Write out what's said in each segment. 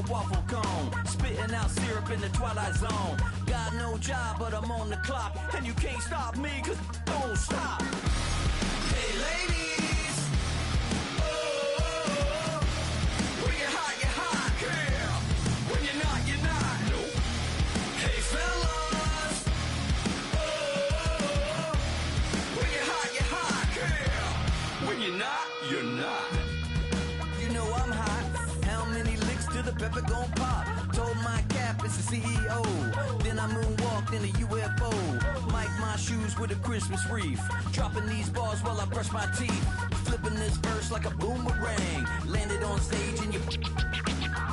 a waffle cone. Spitting out syrup in the twilight zone. Got no job, but I'm on the clock. And you can't stop me, cause don't stop. Hey ladies, oh, when you're hot, girl. When you're not, you're not. Nope. Hey fellas, oh, when you're hot, girl. When you're not, you're not. You know I'm hot. How many licks till the pepper gon' pop? Told my cap it's the CEO. Then I moonwalked in a UFO. Mic my shoes with a Christmas wreath. Dropping these bars while I brush my teeth. Flipping this verse like a boomerang. Landed on stage in your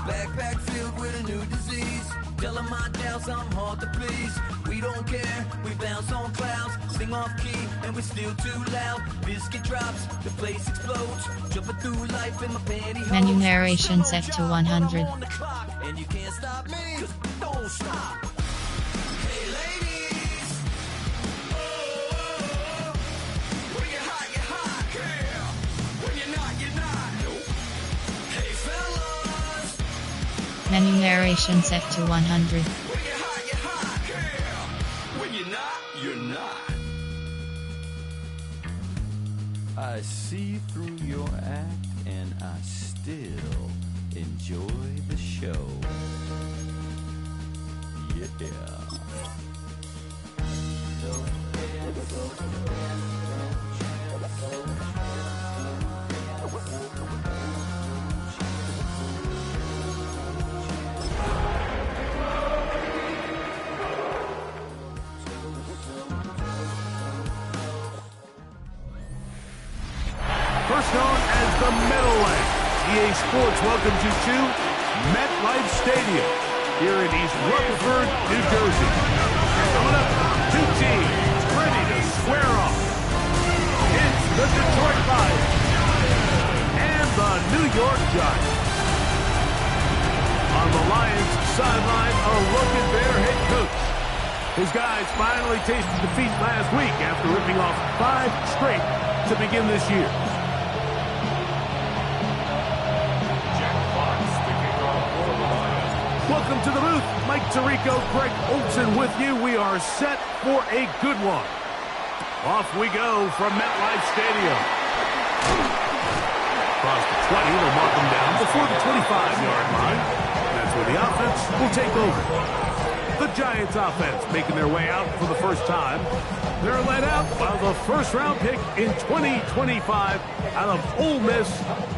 backpack filled with a new disease. Telling my doubts I'm hard to please. We don't care, we bounce on clouds. Sing off key and we're still too loud. Biscuit drops, the place explodes. Jumping through life in my pantyhose. Menu narration set to 100. And you can't stop me, cause don't stop. Hey ladies, oh, when you're hot, girl. When you're not, you're not. Nope. Hey fellas, Menu narration set to 100. when you're hot, girl. When you're not, you're not. I see through your act and I still enjoy the show. Yeah. First known as the Meadowlands, EA Sports welcomes you to MetLife Stadium here in East Rutherford, New Jersey. Coming up, two teams ready to square off. It's the Detroit Lions and the New York Giants. On the Lions sideline, a look at their head coach. His guys finally tasted defeat last week after ripping off 5 straight to begin this year. Welcome to the booth. Mike Tirico, Greg Olson with you. We are set for a good one. Off we go from MetLife Stadium. Across the 20, they'll mark them down before the 25-yard line. That's where the offense will take over. The Giants offense making their way out for the first time. They're led out by the first-round pick in 2025 out of Ole Miss.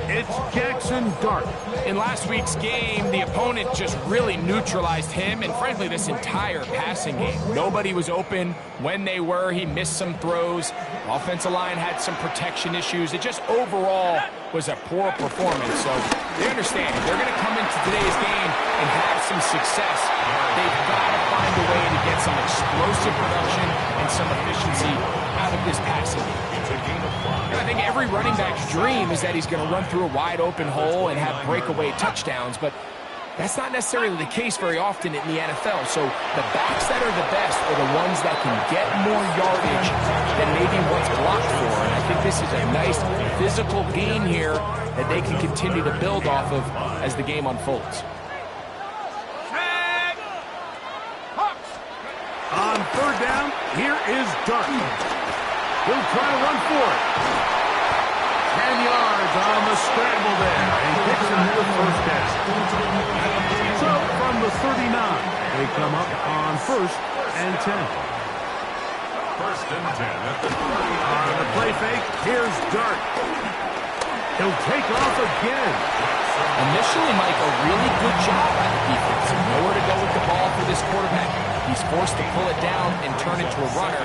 It's Jackson Dart. In last week's game, the opponent just really neutralized him and, frankly, this entire passing game. Nobody was open. When they were, he missed some throws. Offensive line had some protection issues. It just overall was a poor performance. So they understand if they're going to come into today's game and have some success, they've got to find a way to get some explosive production and some efficiency out of this passing game. I think every running back's dream is that he's going to run through a wide open hole and have breakaway touchdowns, but that's not necessarily the case very often in the NFL. So the backs that are the best are the ones that can get more yardage than maybe what's blocked for. And I think this is a nice physical game here that they can continue to build off of as the game unfolds. On third down, here is Dart. He'll try to run for it. 10 yards on the scramble there. And he picks him for first down. So from the 39, they come up on 1st and 10. 1st and 10 at the 30. On the play fake, here's Dart. He'll take off again. Initially, Mike, a really good job by the defense. Nowhere to go with the ball for this quarterback. He's forced to pull it down and turn it to a runner.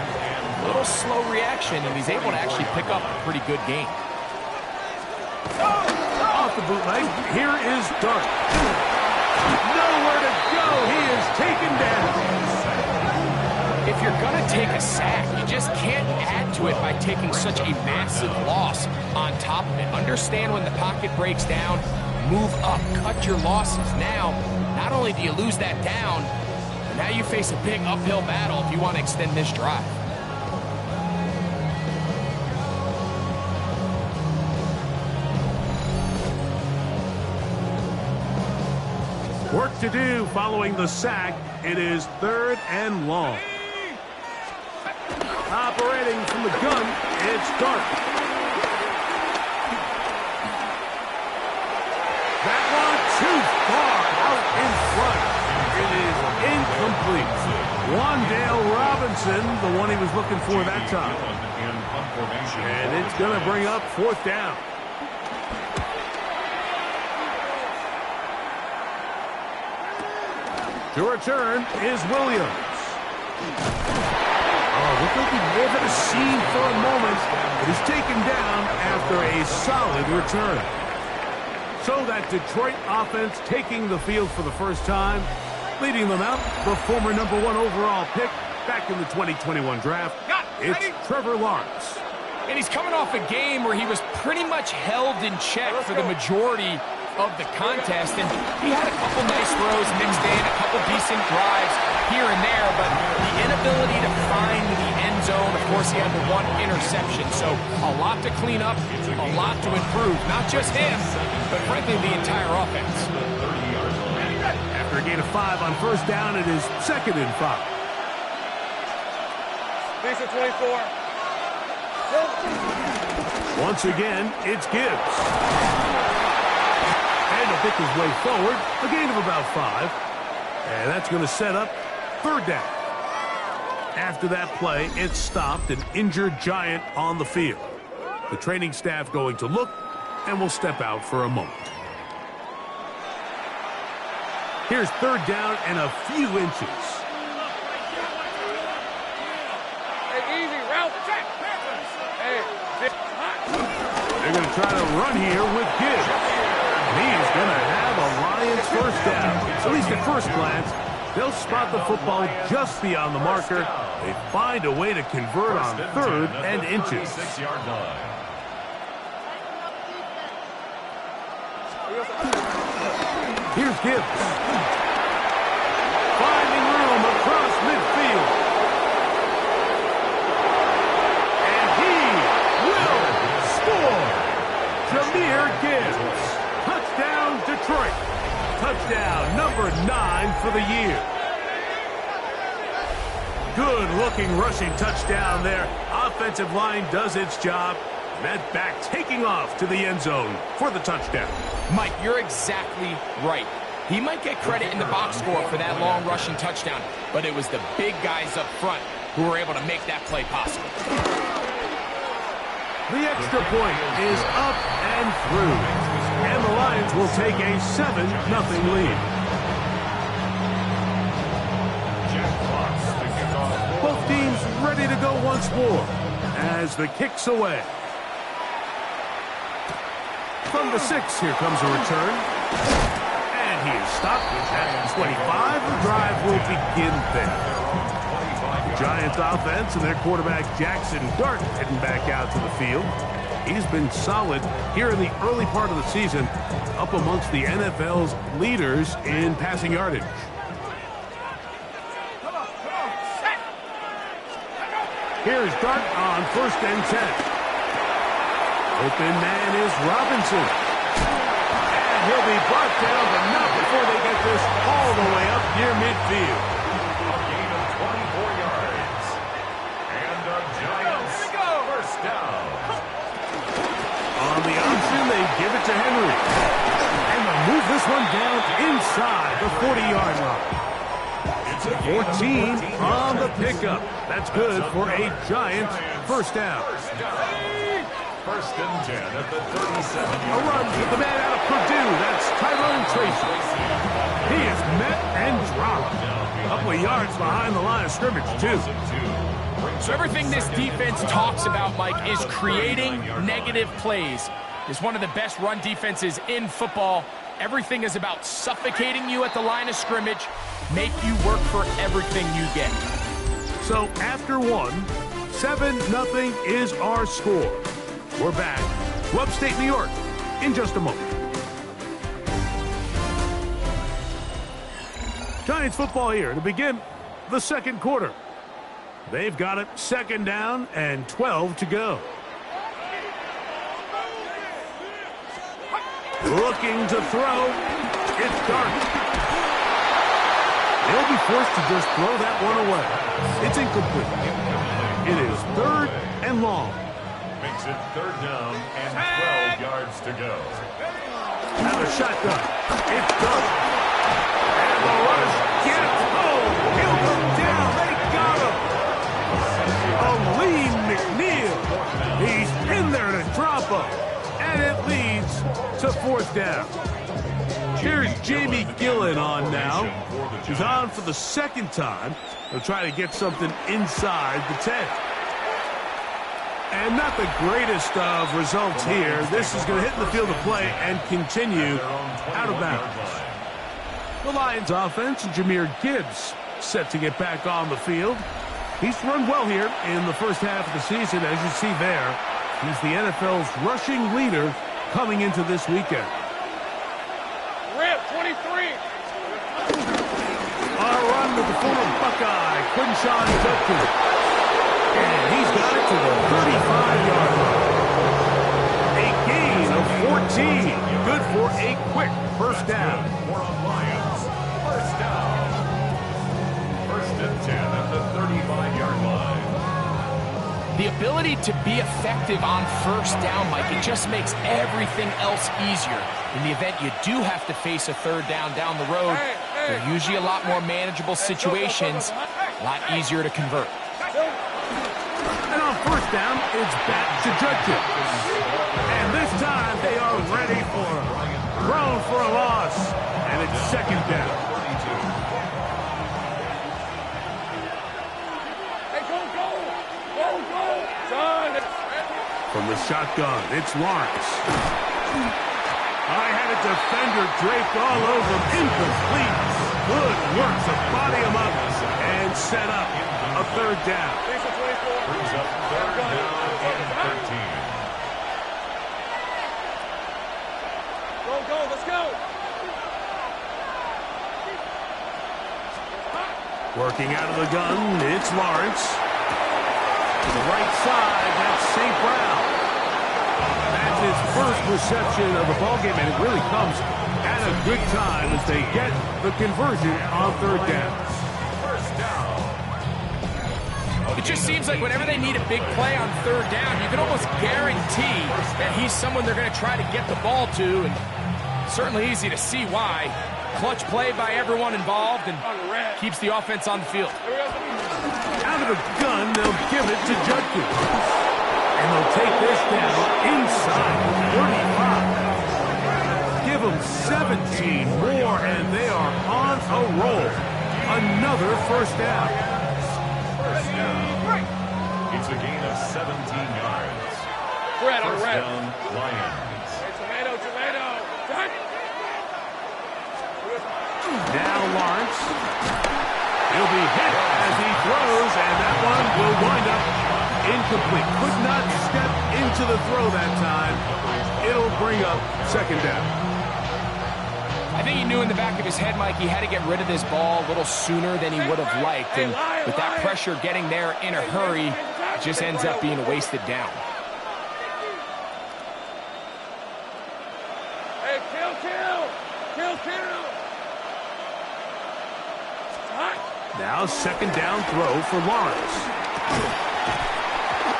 A little slow reaction, and he's able to actually pick up a pretty good game. Off the bootleg, here is Dart. Nowhere to go. He is taken down. If you're going to take a sack, you just can't add to it by taking such a massive loss on top of it. Understand when the pocket breaks down, move up, cut your losses. Now, not only do you lose that down, but now you face a big uphill battle if you want to extend this drive. Work to do following the sack. It is 3rd and long. Operating from the gun, it's Dart. That one too far out in front. It is incomplete. Wandale Robinson, the one he was looking for that time. And it's going to bring up 4th down. To return is Williams. Oh, looked like he may have had a seam for a moment, but is taken down after a solid return. So that Detroit offense taking the field for the first time, leading them out, the former #1 overall pick back in the 2021 draft. It's Trevor Lawrence. And he's coming off a game where he was pretty much held in check for the majority of the contest, and he had a couple nice throws mixed in, a couple decent drives here and there, but the inability to find the end zone, of course, he had the 1 interception, so a lot to clean up, a lot to improve, not just him, but frankly, the entire offense. After a gain of 5 on 1st down, it is 2nd and 5. Decent 24. Once again, it's Gibbs. And he'll pick his way forward, a gain of about 5. And that's going to set up 3rd down. After that play, it stopped an injured Giant on the field. The training staff going to look and will step out for a moment. Here's 3rd down and a few inches. Hey, easy, route check. Hey, they're going to try to run here with Gibbs. He's going to have a Lions 1st down. At least at first glance, they'll spot the football just beyond the marker. They find a way to convert on 3rd and inches. Here's Gibbs. Finding room across midfield. And he will score. Jahmyr Gibbs. Touchdown, Detroit. Touchdown number 9 for the year. Good-looking rushing touchdown there. Offensive line does its job. That back taking off to the end zone for the touchdown. Mike, you're exactly right. He might get credit in the box score for that long rushing touchdown, but it was the big guys up front who were able to make that play possible. The extra point is up and through. And the Lions will take a 7-0 lead. Both teams ready to go once more as the kick's away. From the 6, here comes a return. And he is stopped at 25. The drive will begin there. The Giants offense and their quarterback Jackson Dart heading back out to the field. He's been solid here in the early part of the season, up amongst the NFL's leaders in passing yardage. Here's Dart on 1st and 10. Open man is Robinson. And he'll be brought down, but not before they get this all the way up near midfield. A gain of 24 yards. And the Giants 1st down. On the option, they give it to Henry. And they'll move this one down inside the 40-yard line. 14 on the pickup. That's good for a Giants 1st down. 1st and 10 at the 37. A run with the man out of Purdue. That's Tyrone Tracy. He is met and dropped. A couple of yards behind the line of scrimmage, too. So everything this defense talks about, Mike, is creating negative plays. It's one of the best run defenses in football. Everything is about suffocating you at the line of scrimmage, make you work for everything you get. So after 1, 7-0 is our score. We're back to upstate New York in just a moment. Giants football here to begin the 2nd quarter. They've got it 2nd down and 12 to go. Looking to throw. It's dark. They'll be forced to just throw that one away. It's incomplete. It is 3rd and long. Makes it 3rd down and 12 yards to go. Now a shotgun. It's done. And the rush gets home. He'll go down. They got him. Aleem McNeil. He's in there to drop him. And it leads to 4th down. Here's Jamie Gillen on now. He's on for the 2nd time. He'll try to get something inside the 10. And not the greatest of results here. This is going to hit in the field of play and continue out of bounds. The Lions offense and Jahmyr Gibbs set to get back on the field. He's run well here in the first half of the season, as you see there. He's the NFL's rushing leader coming into this weekend. Rip, 23. A run with the former Buckeye, Quinshawn Judkins. And he's got it to the 35-yard line. A gain of 14. Good for a quick first down. For the Lions, first down. 1st and 10 at the 35-yard line. The ability to be effective on first down, Mike, it just makes everything else easier. In the event you do have to face a 3rd down the road, they're usually a lot more manageable situations, a lot easier to convert. And on first down, it's back to Judkins. And this time they are ready for him. Thrown for a loss. And it's 2nd down. Hey, go, go. Go, go. Son. From the shotgun, it's Lawrence. I had a defender draped all over him. Incomplete. Good work to body him up and set up a 3rd down. Brings up 3rd down and 13. Go, go, let's go. Working out of the gun, it's Lawrence. To the right side, that's St. Brown. That's his first reception of the ballgame, and it really comes at a good time as they get the conversion on 3rd down. First down. It just seems like whenever they need a big play on 3rd down, you can almost guarantee that he's someone they're going to try to get the ball to, and certainly easy to see why. Clutch play by everyone involved and keeps the offense on the field. Out of the gun, they'll give it to Judkins. And they'll take this down inside 35. Give them 17 more, and they are on a roll. Another first down. First down. It's a gain of 17 yards. Red on First red. down, Lions. Hey, tomato, tomato. Cut. Now Lawrence. He'll be hit as he throws, and that one will wind up incomplete. Could not step into the throw that time. It'll bring up 2nd down. I think he knew in the back of his head, Mike, he had to get rid of this ball a little sooner than he would have liked. And with that pressure getting there in a hurry, it just ends up being a wasted down. Hey, kill, kill. Kill, kill. Now 2nd down throw for Lawrence.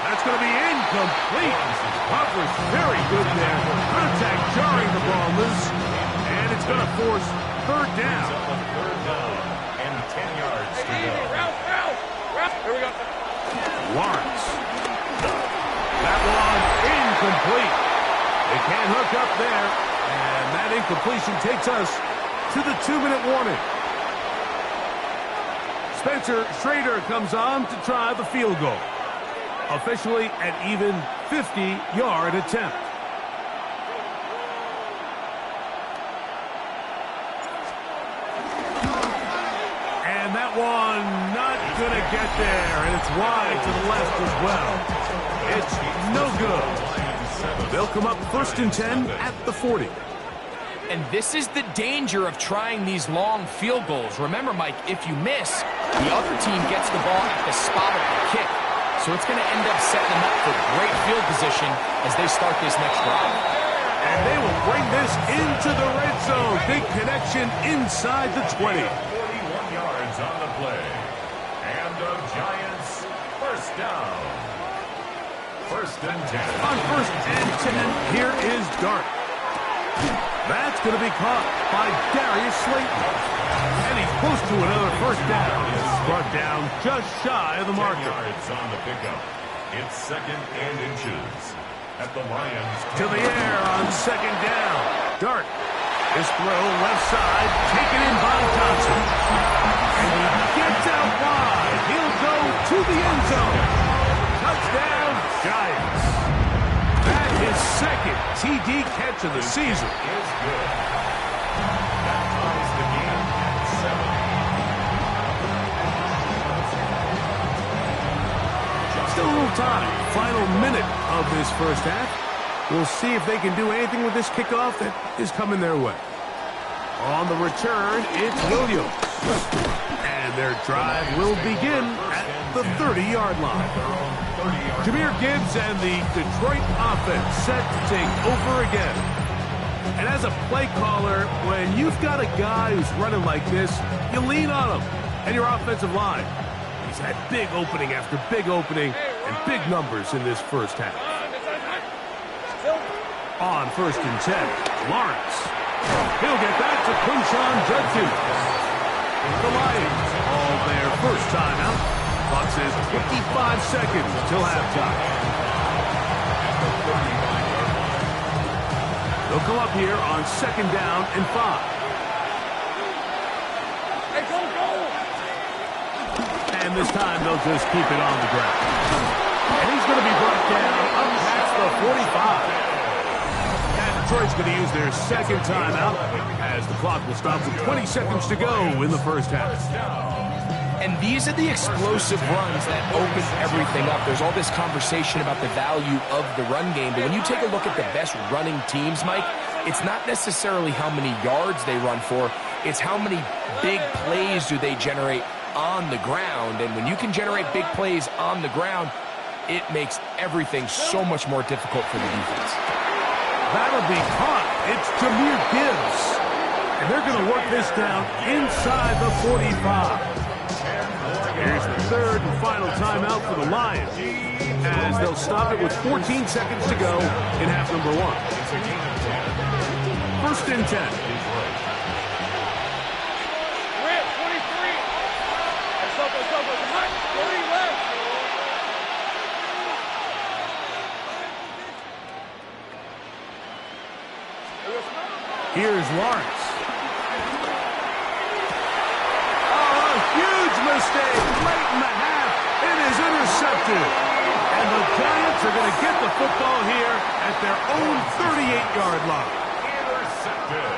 That's going to be incomplete. Coverage very good there. Contact jarring the ball loose. And it's going to force 3rd down. Up a 3rd down and 10 yards to Hey, go. easy. Ralph. Here we go. Lawrence. That one incomplete. They can't hook up there. And that incompletion takes us to the 2-minute warning. Spencer Schrader comes on to try the field goal. Officially an even 50-yard attempt. And that one not going to get there, and it's wide to the left as well. It's no good. They'll come up 1st and 10 at the 40. And this is the danger of trying these long field goals. Remember, Mike, if you miss, the other team gets the ball at the spot of the kick. So it's going to end up setting them up for great field position as they start this next drive. And they will bring this into the red zone. Big connection inside the 20. 41 yards on the play. And the Giants first down. First and 10. On first and 10, here is Dart. That's going to be caught by Darius Slayton. And he's close to another first down. Brought down just shy of the marker. Yards on the pickup. It's second and inches. At the Lions. To the air on second down. Dart. His throw left side. Taken in by Johnson. And he gets out wide. He'll go to the end zone. Touchdown, Giants. That is second TD catch of the season. Is good. That ties the game at 7. Still a little time. Final minute of this first half. We'll see if they can do anything with this kickoff that is coming their way. On the return, it's Williams. And their drive will begin at the 30-yard line. Jahmyr Gibbs and the Detroit offense set to take over again. And as a play caller, when you've got a guy who's running like this, you lean on him and your offensive line. He's had big opening after big opening and big numbers in this first half. On first and 10, Lawrence. He'll get back to Quinshon Judkins. The Lions all their first time out. Clock says 55 seconds till halftime. They'll come up here on second down and 5. Hey, go! And this time they'll just keep it on the ground. And he's going to be brought down up past the 45. Detroit's going to use their second timeout as the clock will stop with 20 seconds to go in the first half. And these are the explosive runs that open everything up. There's all this conversation about the value of the run game, but when you take a look at the best running teams, Mike, it's not necessarily how many yards they run for, it's how many big plays do they generate on the ground. And when you can generate big plays on the ground, it makes everything so much more difficult for the defense. That'll be caught. It's Jahmyr Gibbs. And they're going to work this down inside the 45. Here's the third and final timeout for the Lions as they'll stop it with 14 seconds to go in half number 1. First and 10. Rip, 23. Let's go. Hot, 30 left. Here's Lawrence. Oh, a huge mistake late in the half. It is intercepted. And the Giants are going to get the football here at their own 38-yard line. Intercepted.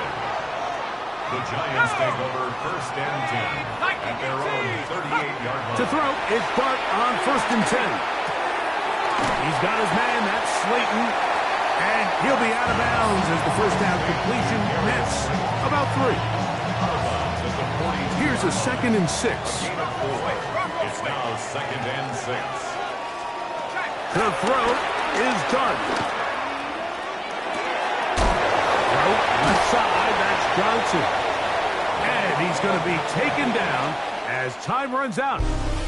The Giants take over first and 10 at their own 38-yard line. To throw, it's Dart on first and 10. He's got his man, that's Slayton. And he'll be out of bounds as the first down completion nets about 3. Here's a second and 6. It's now second and 6. The throw is Dart. Throw left side, that's Johnson. And he's going to be taken down as time runs out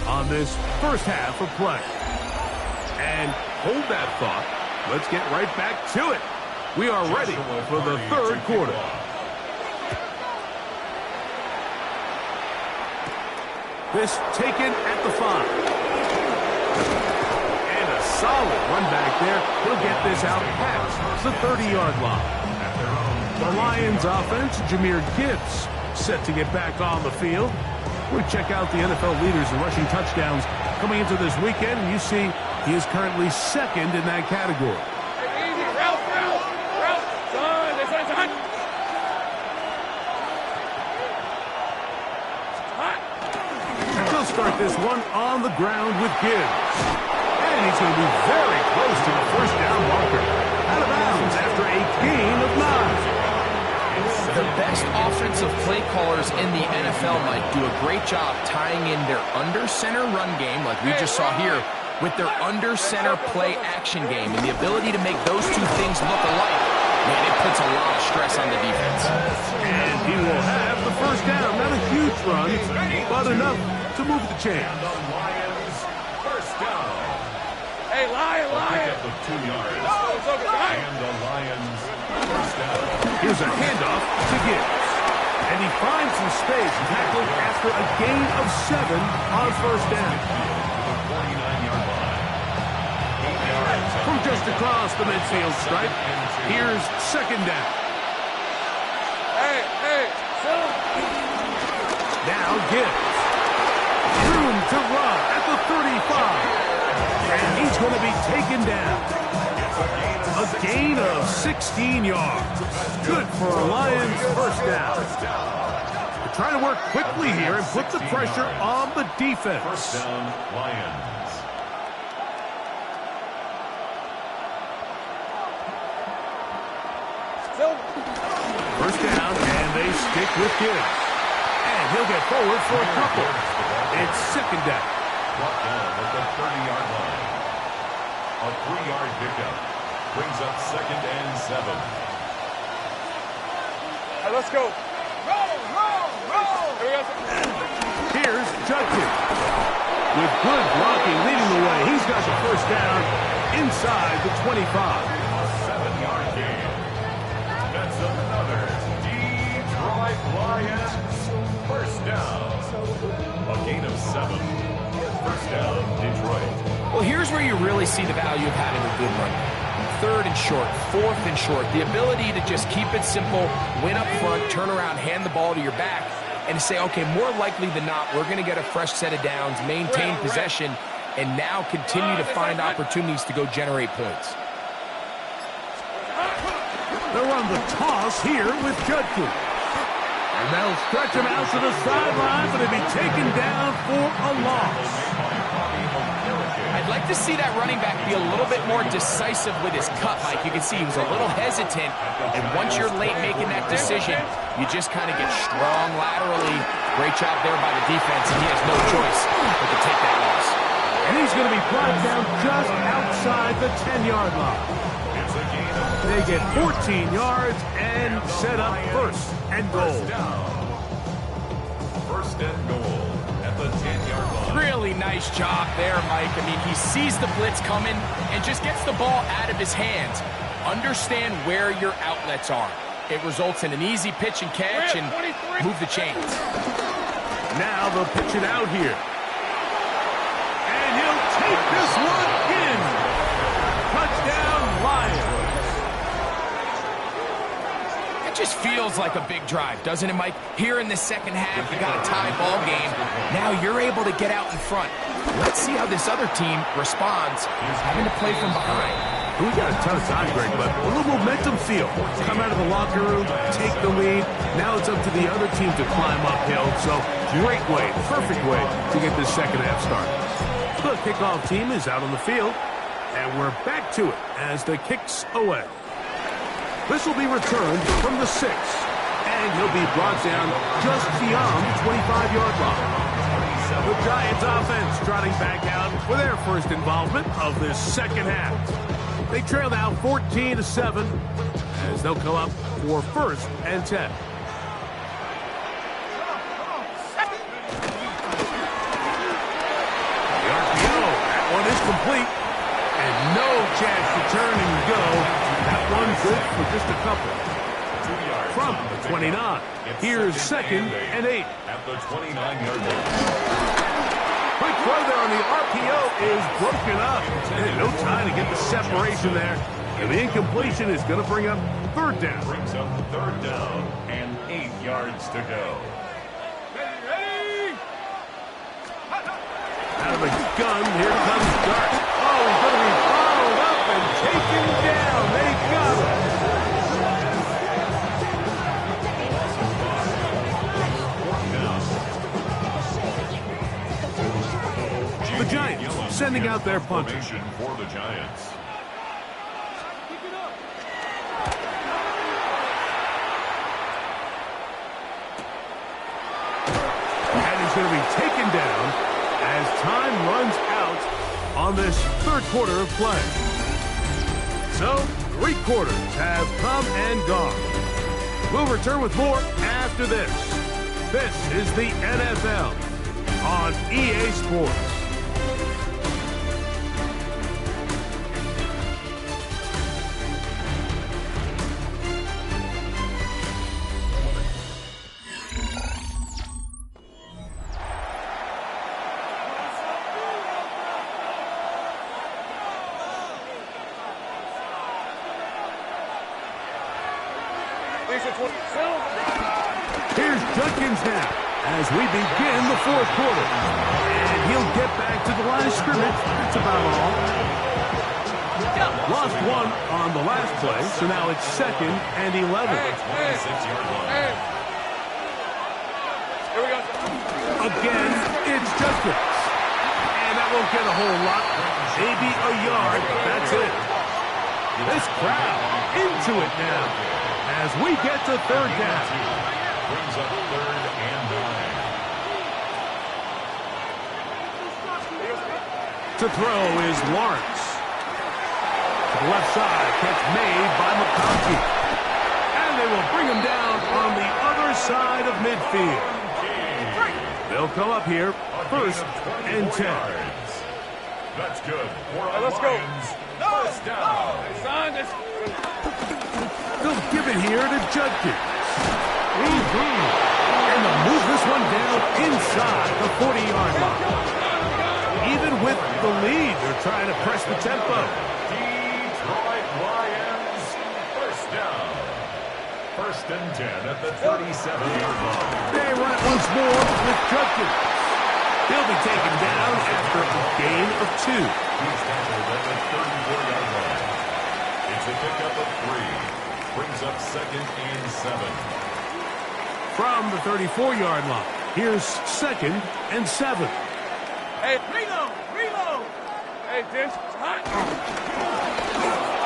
on this first half of play. And hold that thought. Let's get right back to it. We are ready for the third quarter. This taken at the 5. And a solid run back there. He'll get this out past the 30-yard line. The Lions offense, Jahmyr Gibbs, set to get back on the field. We check out the NFL leaders in rushing touchdowns coming into this weekend, and you see he is currently second in that category. Easy, route. Son, this is hot. And they'll start this one on the ground with Gibbs. And he's going to be very close to the first down marker. Out of bounds after a gain of 9. The best offensive play callers in the NFL, Mike, do a great job tying in their under-center run game, like we just saw here, with their under-center play action game. And the ability to make those two things look alike Man, it puts a lot of stress on the defense. And he will have the first down. Not a huge run, but enough to move the chains. And the Lions first down. Hey, Lion, Lion. Pick up of 2 yards. Oh, it's over. Hey. And the Lions first down. Here's a handoff to Gibbs. And he finds some space, tackled after a gain of 7 on first down. The 49-yard line. 8 yards. From just across the midfield stripe, here's second down. Hey, hey, son. Now Gibbs. Room to run at the 35. And he's going to be taken down. A gain of 16 yards. Good for a Lions first down. They're trying to work quickly here and put the pressure on the defense. First down, Lions. First down, and they stick with Gibbs. And he'll get forward for a couple. It's second down. Brought down at the 30-yard line. A 3-yard pickup brings up second and 7. Hey, let's go. Roll, roll, roll. Here's Judkins. With good blocking leading the way, he's got the first down inside the 25. A 7-yard gain. That's another Detroit Lions first down. A gain of 7. First down, Detroit. Well, here's where you really see the value of having a good run. 3rd and short, 4th and short. The ability to just keep it simple, win up front, turn around, hand the ball to your back, and to say, okay, more likely than not, we're going to get a fresh set of downs, maintain possession, and now continue to find opportunities to go generate points. They'll run the toss here with Judkins. And they'll stretch him out to the sideline, but he'll be taken down for a loss. I'd like to see that running back be a little bit more decisive with his cut, Mike. You can see he was a little hesitant, and once you're late making that decision, you just kind of get strong laterally. Great job there by the defense, and he has no choice but to take that loss. And he's going to be brought down just outside the 10-yard line. They get 14 yards and set up first and goal. First and goal at the 10-yard line. Really nice job there, Mike. I mean, he sees the blitz coming and just gets the ball out of his hands. Understand where your outlets are. It results in an easy pitch and catch and move the chains. Now they'll pitch it out here. And he'll take this one in. Touchdown, Lions. It just feels like a big drive, doesn't it, Mike? Here in the second half, you got a tie ball game. Now you're able to get out in front. Let's see how this other team responds, having to play from behind. We got a ton of time, Greg, but a little momentum feel. Come out of the locker room, take the lead. Now it's up to the other team to climb uphill. So great way, perfect way to get this second half started. The kickoff team is out on the field, and we're back to it as the kicks away. This will be returned from the 6, and he'll be brought down just beyond the 25-yard line. The Giants offense trotting back out for their first involvement of this second half. They trail now 14-7 as they'll come up for first and 10. The RPO, that one is complete, and no chance to turn and go. That one good for just a couple. 2 yards From the 29, here's second and 8. At the 29-yard line. Quick throw there on the RPO is broken up. And no time to get the separation there. And the incompletion is going to bring up third down. Brings up third down and 8 yards to go. Out of the gun, here comes Dart. Oh, he's going to be followed up and taken down. They got him. The Giants sending out their punter. Formation for the Giants. And he's going to be taken down as time runs out on this third quarter of play. So, 3 quarters have come and gone. We'll return with more after this. This is the NFL on EA Sports. Here's Judkins now as we begin the 4th quarter. And he'll get back to the line of scrimmage. That's about all. Lost 1 on the last play, so now it's 2nd and 11. Again, it's Judkins. And that won't get a whole lot. Maybe a yard, but that's it. This crowd into it now as we get to 3rd down. Brings up 3rd and 9. To throw is Lawrence. To the left side, catch made by McConkey. And they will bring him down on the other side of midfield. They'll come up here, 1st and 10. That's good. Let's go. First down. They'll give it here to Judkins. And they'll move this one down inside the 40-yard line. Even with the lead, they're trying to press the tempo. Detroit Lions, first down. 1st and 10 at the 37-yard line. They run it once more with Judkins. He'll be taken down after a gain of 2. He's tackled at the 34-yard line. It's a pickup of 3. Brings up 2nd and 7. From the 34-yard line, here's 2nd and 7. Hey, reload! Hey, Dench, hot.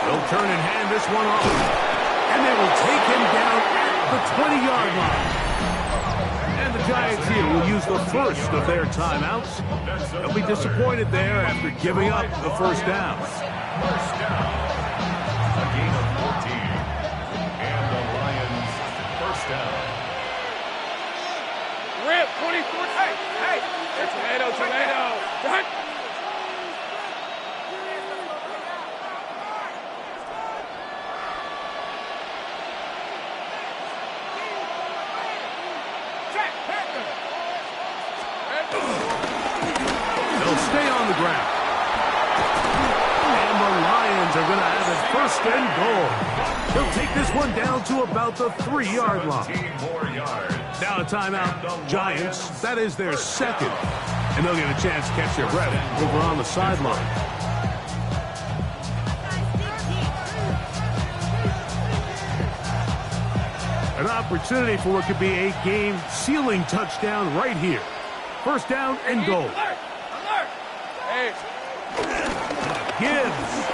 They'll turn and hand this one off. And they will take him down at the 20-yard line. And the Giants here will use the first of their timeouts. They'll be disappointed there after giving up the 1st down. First down. A gain of 14. And the Lions, first down. Rip, 24. Hey. Tomato. Hot. They'll stay on the ground. And the Lions are going to have it 1st and goal. They'll take this one down to about the 3-yard line. 17 more yards. Now a timeout. Giants, that is their 2nd. And they'll get a chance to catch their breath over on the sideline. An opportunity for what could be a game-sealing touchdown right here. 1st down and goal. Alert! Hey. Gibbs.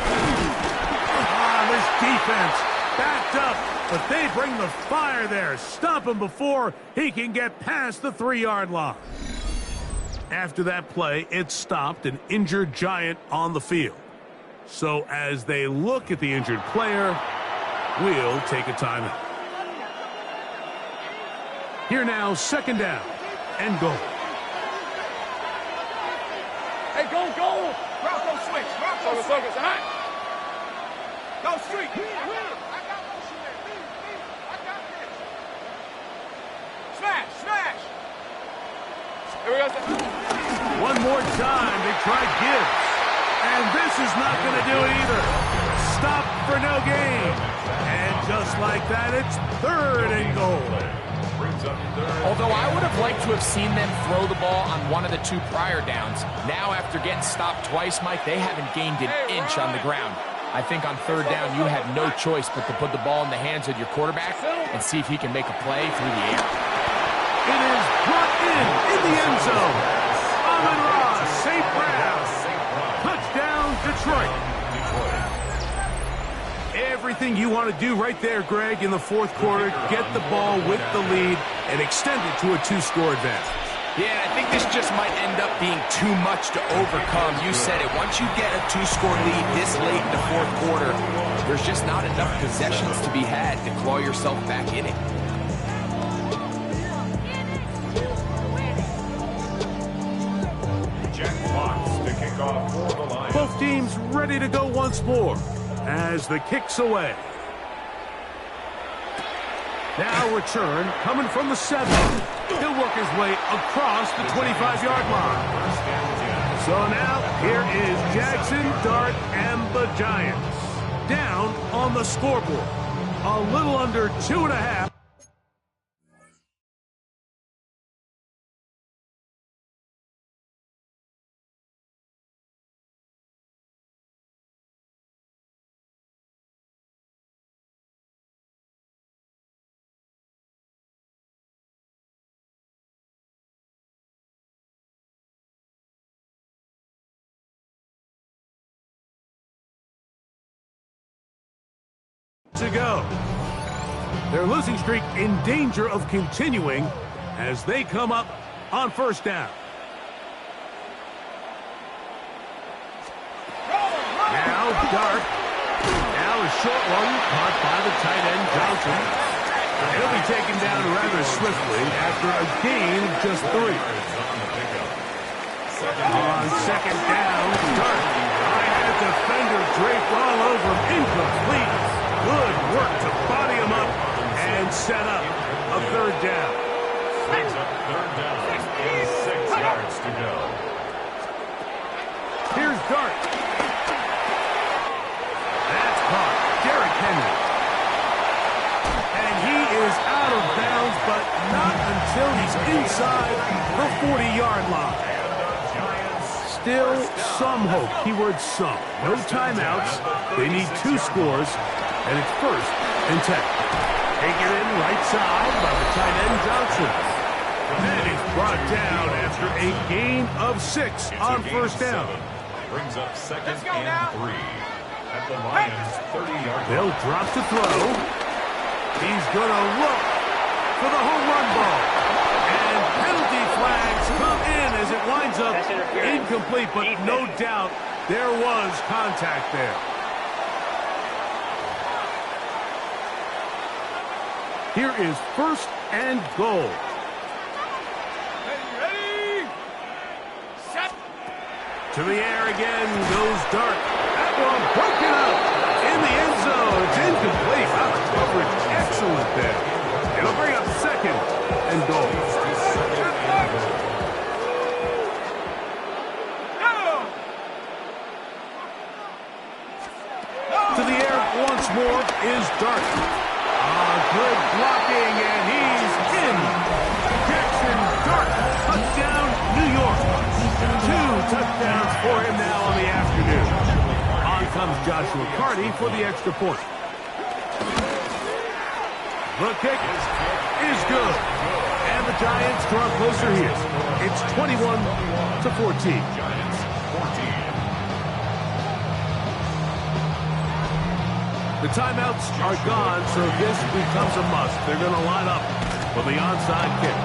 This defense backed up, but they bring the fire there. Stop him before he can get past the 3-yard line. After that play, it stopped an injured Giant on the field. So as they look at the injured player, we'll take a timeout. Here now, 2nd down and goal. Hey, go! Rocco switch. Focus. Hot. Go street. Smash. Here we go. One more time, they try Gibbs. And this is not going to do it either. Stop for no gain. And just like that, it's 3rd and goal. Although I would have liked to have seen them throw the ball on one of the 2 prior downs. Now, after getting stopped twice, Mike, they haven't gained an inch on the ground. I think on 3rd down, you have no choice but to put the ball in the hands of your quarterback and see if he can make a play through the air. It is brought in the end zone. Amon-Ra, St. Brown. Touchdown, Detroit. Everything you want to do right there, Greg, in the 4th quarter, get the ball with the lead and extend it to a 2-score advantage. Yeah, I think this just might end up being too much to overcome. You said it. Once you get a 2-score lead this late in the fourth quarter, there's just not enough possessions to be had to claw yourself back in it. Both teams ready to go once more as the kick's away. Now return coming from the 7. He'll work his way across the 25-yard line. So now here is Jackson, Dart, and the Giants down on the scoreboard. A little under 2.5. To go. Their losing streak in danger of continuing as they come up on first down. Now Dart. Now a short one caught by the tight end Johnson. He'll be taken down rather swiftly after a gain of just 3. On second down, Dart. I had a defender draped all over him. Incomplete. Good work to body him up and set up a third down. Brings up third down and 6 yards to go. Here's Dart. That's caught. Derrick Henry. And he is out of bounds, but not until he's inside the 40-yard line. Still some hope. Keyword some. No timeouts. They need 2 scores. And it's 1st and 10. Taken in right side by the tight end Johnson. And he's brought down after a gain of 6 on first down. Brings up 2nd and 3 at the Lions' 30-yard line. They'll drop to throw. He's going to look for the home run ball. And penalty flags come in as it winds up incomplete, but no doubt there was contact there. Here is 1st and goal. Ready? Set. To the air again goes Dart. That one broken up in the end zone. It's incomplete. Wow, coverage excellent there. It'll bring up 2nd and goal. To the air once more is Dart. Good blocking, and he's in. Jackson Dart, touchdown, New York. 2 touchdowns for him now on the afternoon. On comes Joshua Carty for the extra point. The kick is good. And the Giants draw closer here. It's 21-14. Giants 14. The timeouts are gone, so this becomes a must. They're going to line up for the onside kick.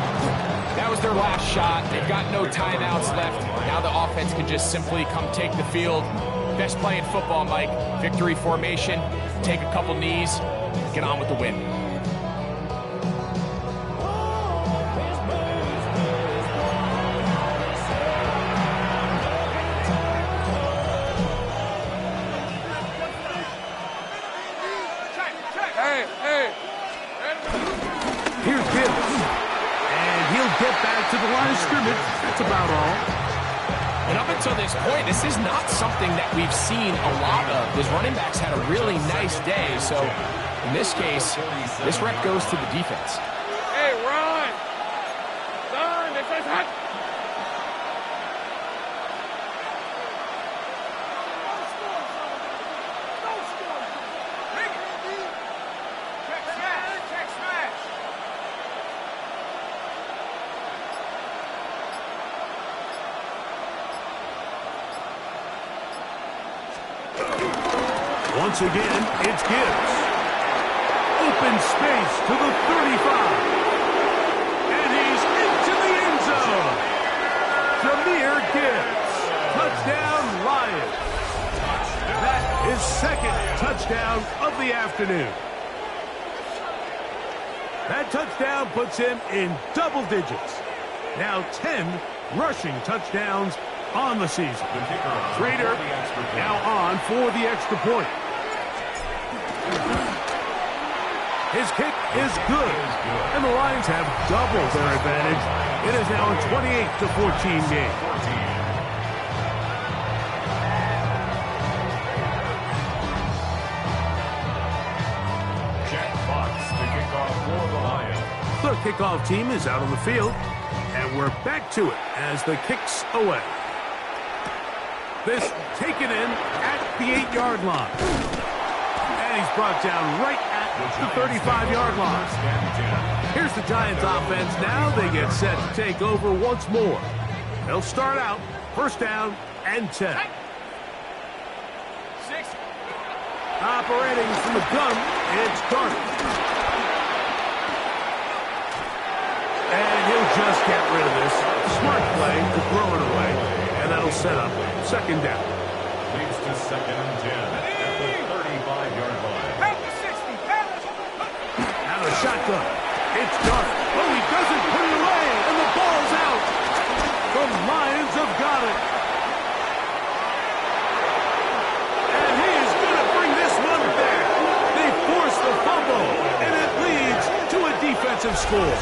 That was their last shot. They've got no timeouts left. Now the offense can just simply come take the field. Best play in football, Mike. Victory formation. Take a couple knees. Get on with the win. Here's Gibbs. And he'll get back to the line of scrimmage. That's about all. And up until this point, this is not something that we've seen a lot of. His running backs had a really nice day. So in this case, this rep goes to the defense. Hey, run! Son, this is hot! Once again, it's Gibbs. Open space to the 35. And he's into the end zone. touchdown of the afternoon. That touchdown puts him in double digits. Now 10 rushing touchdowns on the season. Trader now on for the extra point. His kick is good, and the Lions have doubled their advantage. It is now a 28-14 game. Jack Fox to kick off for the Lions. The kickoff team is out on the field, and we're back to it as the kick's away. This taken in at the 8-yard line. And he's brought down right at the 35-yard line. Here's the Giants offense. Now they get set to take over once more. They'll start out first down and 10. Operating from the gun, it's Dart. And he'll just get rid of this. Smart play to throw it away. And that'll set up second down. Leads to second and 10 at the 35-yard line. Out of the shotgun. It's Dart. Oh, he doesn't put it away. And the ball's out. The Lions have got it. And he is going to bring this one back. They force the fumble. And it leads to a defensive score.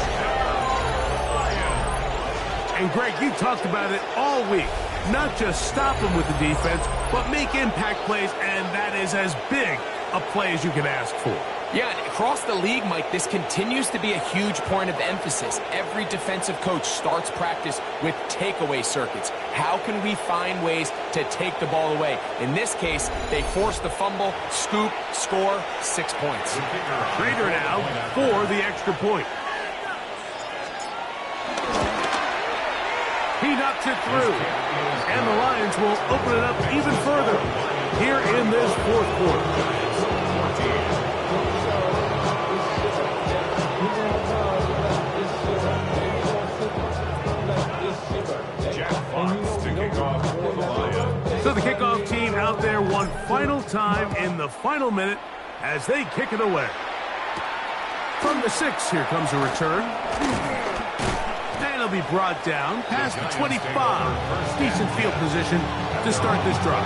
And Greg, you talked about it all week. Not just stop them with the defense, but make impact plays, and that is as big a play as you can ask for. Yeah, and across the league, Mike, this continues to be a huge point of emphasis. Every defensive coach starts practice with takeaway circuits. How can we find ways to take the ball away? In this case, they force the fumble, scoop, score, 6 points. Trader now for the extra point. He knocks it through, and the Lions will open it up even further here in this fourth quarter. Jack Fox to kick off for the Lions. So the kickoff team out there one final time in the final minute as they kick it away. From the 6, here comes a return. And it'll be brought down past the 25. Decent field position to start this drive.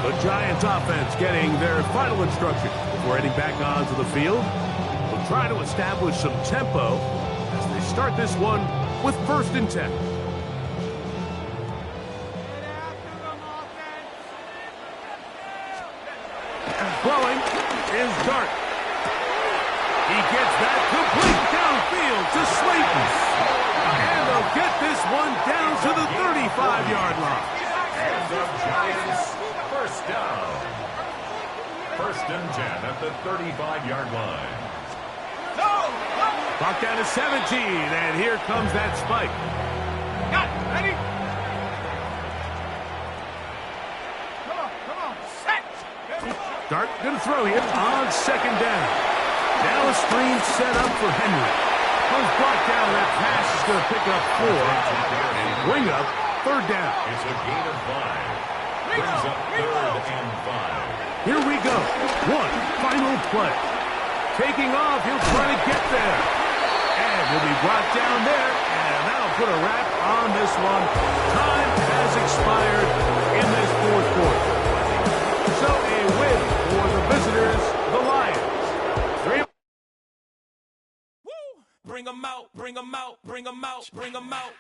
The Giants offense getting their final instruction before heading back onto the field. We'll try to establish some tempo as they start this one with first and 10. Throwing is Dart. He gets that complete downfield to Slayton. And they'll get this one down to the 35-yard line. And the Giants first down. First and 10 at the 35-yard line. Clock down to 17, and here comes that spike. Ready? Come on, set! Dart going to throw here on second down. Now a screen set up for Henry. Comes brought down, that pass is going to pick up 4 and bring up third down. It's a gain of 5. Brings up third and 5. Here we go. One final play. Taking off, he'll try to get there. And he'll be brought down there, and that'll put a wrap on this one. Time has expired in this fourth quarter. So a win for the visitors, the Lions. Bring 'em out, bring 'em out, bring 'em out, bring 'em out.